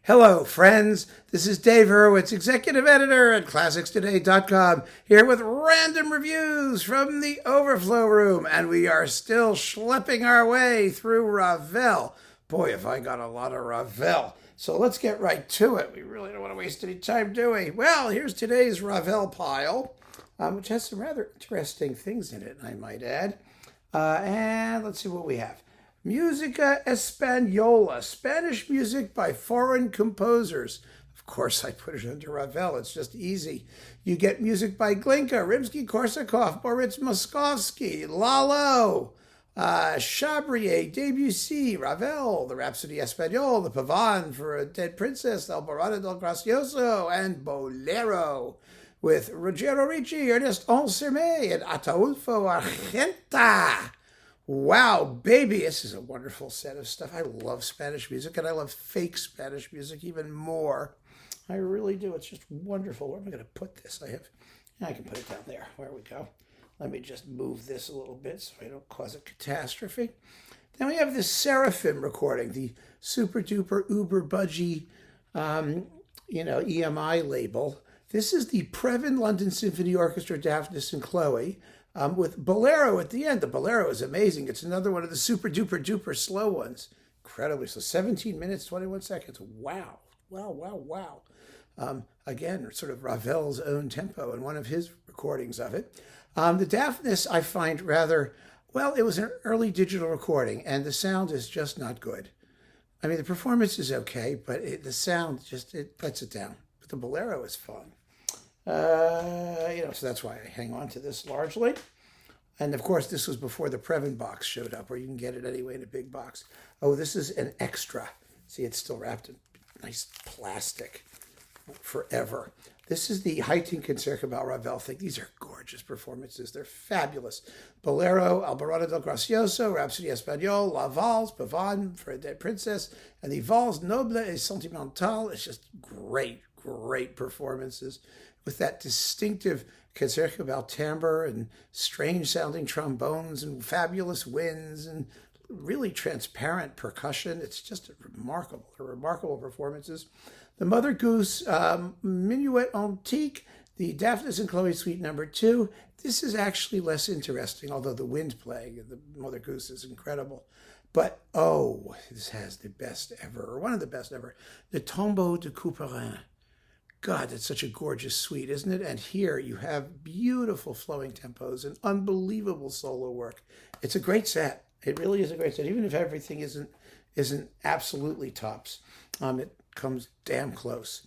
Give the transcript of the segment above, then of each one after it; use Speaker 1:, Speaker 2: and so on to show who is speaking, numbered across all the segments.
Speaker 1: Hello, friends. This is Dave Hurwitz, executive editor at ClassicsToday.com, here with random reviews from the Overflow room, and we are still schlepping our way through Ravel. Boy, have I got a lot of Ravel. So let's get right to it. We really don't want to waste any time, do we? Well, here's today's Ravel pile, which has some rather interesting things in it, I might add. And let's see what we have. Música Española, Spanish music by foreign composers. Of course, I put it under Ravel. It's just easy. You get music by Glinka, Rimsky-Korsakov, Boris Moskovsky, Lalo, Chabrier, Debussy, Ravel, the Rhapsody Espagnole, the Pavane for a Dead Princess, Alborada del Gracioso, and Bolero with Ruggiero Ricci, Ernest Ansermet, and Ataulfo Argenta. Wow, baby, this is a wonderful set of stuff. I love Spanish music, and I love fake Spanish music even more. I really do. It's just wonderful. Where am I going to put this? I can put it down there. There we go. Let me just move this a little bit so I don't cause a catastrophe. Then we have this Seraphim recording, the super duper uber budgie, EMI label. This is the Previn London Symphony Orchestra, Daphnis and Chloe. With Bolero at the end. The Bolero is amazing. It's another one of the super duper duper slow ones. Incredibly so. 17 minutes, 21 seconds. Wow. Wow. Again, sort of Ravel's own tempo in one of his recordings of it. The Daphnis I find rather, it was an early digital recording, and the sound is just not good. I mean, the performance is okay, but the sound it lets it down. But the Bolero is fun. So that's why I hang on to this largely. And of course, this was before the Previn box showed up, where you can get it anyway in a big box. Oh, this is an extra. See, it's still wrapped in nice plastic forever. This is the Haydn Concertgebouw Ravel thing. These are gorgeous performances. They're fabulous. Bolero, Alborada del Gracioso, Rhapsody Espagnole, La Valse, Pavane for a Dead Princess, and the Valse Noble et Sentimentale. It's just great performances with that distinctive Concertgebouw timbre and strange-sounding trombones and fabulous winds and really transparent percussion. It's just remarkable performances. The Mother Goose, Minuet Antique, the Daphnis and Chloe Suite No. 2. This is actually less interesting, although the wind playing of the Mother Goose is incredible. But, this has the best ever, or one of the best ever, the Tombeau de Couperin. God, that's such a gorgeous suite, isn't it? And here you have beautiful flowing tempos and unbelievable solo work. It's a great set. It really is a great set, even if everything isn't absolutely tops. It comes damn close.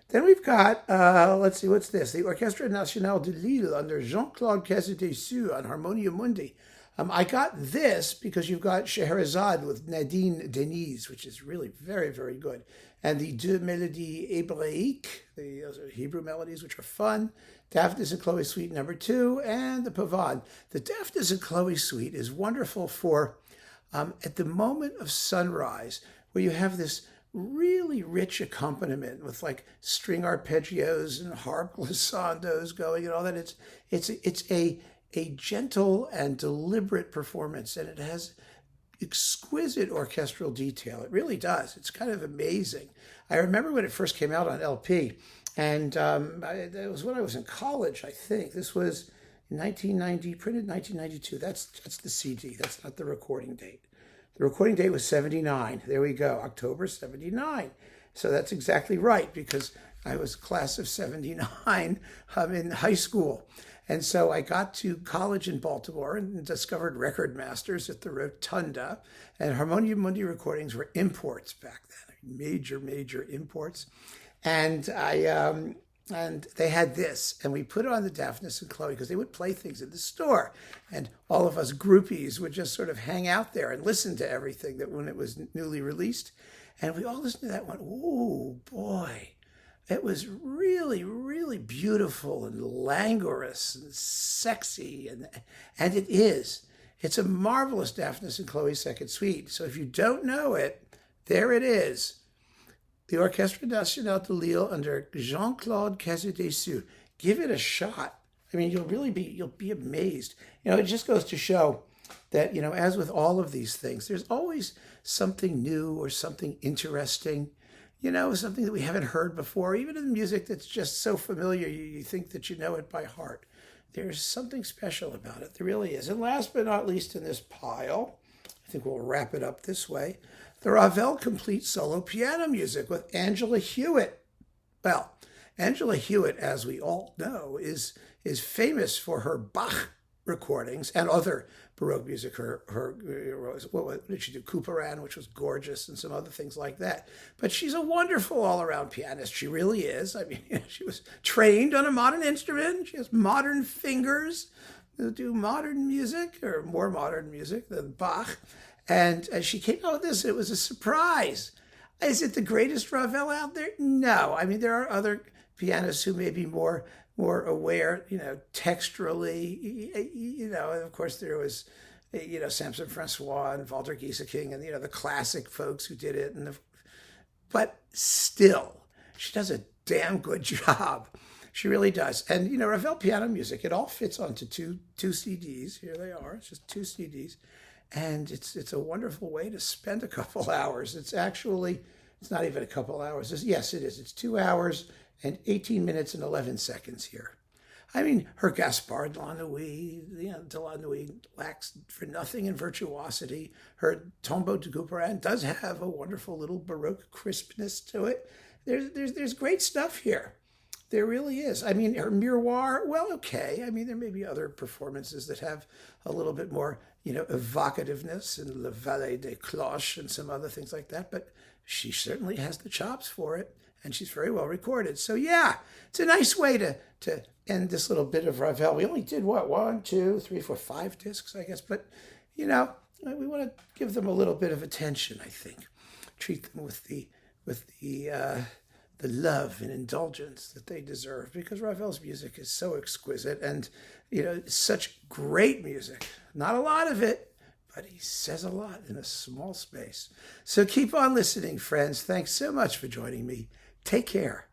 Speaker 1: Then we've got, let's see, what's this? The Orchestre Nationale de Lille under Jean-Claude Casadessus on Harmonia Mundi. I got this because you've got Scheherazade with Nadine Denise, which is really very, very good. And the Deux Mélodies Hébraïques, those are Hebrew melodies, which are fun. Daphnis and Chloe Suite No. 2, and the Pavane. The Daphnis and Chloe Suite is wonderful for at the moment of sunrise, where you have this really rich accompaniment with like string arpeggios and harp glissandos going and all that. It's a gentle and deliberate performance, and it has exquisite orchestral detail. It really does. It's kind of amazing. I remember when it first came out on LP, and it was when I was in college, I think. This was 1990, printed 1992. That's the CD. That's not the recording date. The recording date was 79. There we go, October 79. So that's exactly right, because I was class of 79 in high school. And so I got to college in Baltimore and discovered Record Masters at the Rotunda. And Harmonia Mundi recordings were imports back then, major imports. And they had this, and we put on the Daphnis and Chloe because they would play things in the store. And all of us groupies would just sort of hang out there and listen to everything that when it was newly released. And we all listened to that and went, ooh, boy. It was really, really beautiful and languorous and sexy, and it is. It's a marvelous Daphnis and Chloe Second Suite. So if you don't know it, there it is. The Orchestre Nationale de Lille under Jean-Claude Casadessus. Give it a shot. I mean, you'll be amazed. It just goes to show that, as with all of these things, there's always something new or something interesting. something that we haven't heard before, even in music that's just so familiar, you think that you know it by heart. There's something special about it. There really is. And last but not least in this pile, I think we'll wrap it up this way, the Ravel Complete Solo Piano Music with Angela Hewitt. Well, Angela Hewitt, as we all know, is famous for her Bach recordings and other Baroque music. What did she do? Couperin, which was gorgeous, and some other things like that. But she's a wonderful all-around pianist. She really is. I mean, she was trained on a modern instrument. She has modern fingers to do modern music, or more modern music than Bach. And as she came out with this, it was a surprise. Is it the greatest Ravel out there? No. I mean, there are other pianists who may be more aware, texturally, and of course there was, Samson Francois and Walter Gieseking and, the classic folks who did it. But still, she does a damn good job. She really does. And, Ravel piano music, it all fits onto two CDs. Here they are. It's just two CDs. And it's a wonderful way to spend a couple hours. It's not even a couple hours. Yes, it is. It's 2 hours and 18 minutes and 11 seconds here. I mean, her Gaspard de la Nuit lacks for nothing in virtuosity. Her Tombeau de Couperin does have a wonderful little Baroque crispness to it. There's great stuff here. There really is. I mean, her Miroir, well, okay. I mean, there may be other performances that have a little bit more, evocativeness, and Le Valet des Cloches and some other things like that, but she certainly has the chops for it, and she's very well recorded. So yeah, it's a nice way to end this little bit of Ravel. We only did, 1, 2, 3, 4, 5 discs, I guess, but, we want to give them a little bit of attention, I think. Treat them with the love and indulgence that they deserve, because Ravel's music is so exquisite and, such great music. Not a lot of it, but he says a lot in a small space. So keep on listening, friends. Thanks so much for joining me. Take care.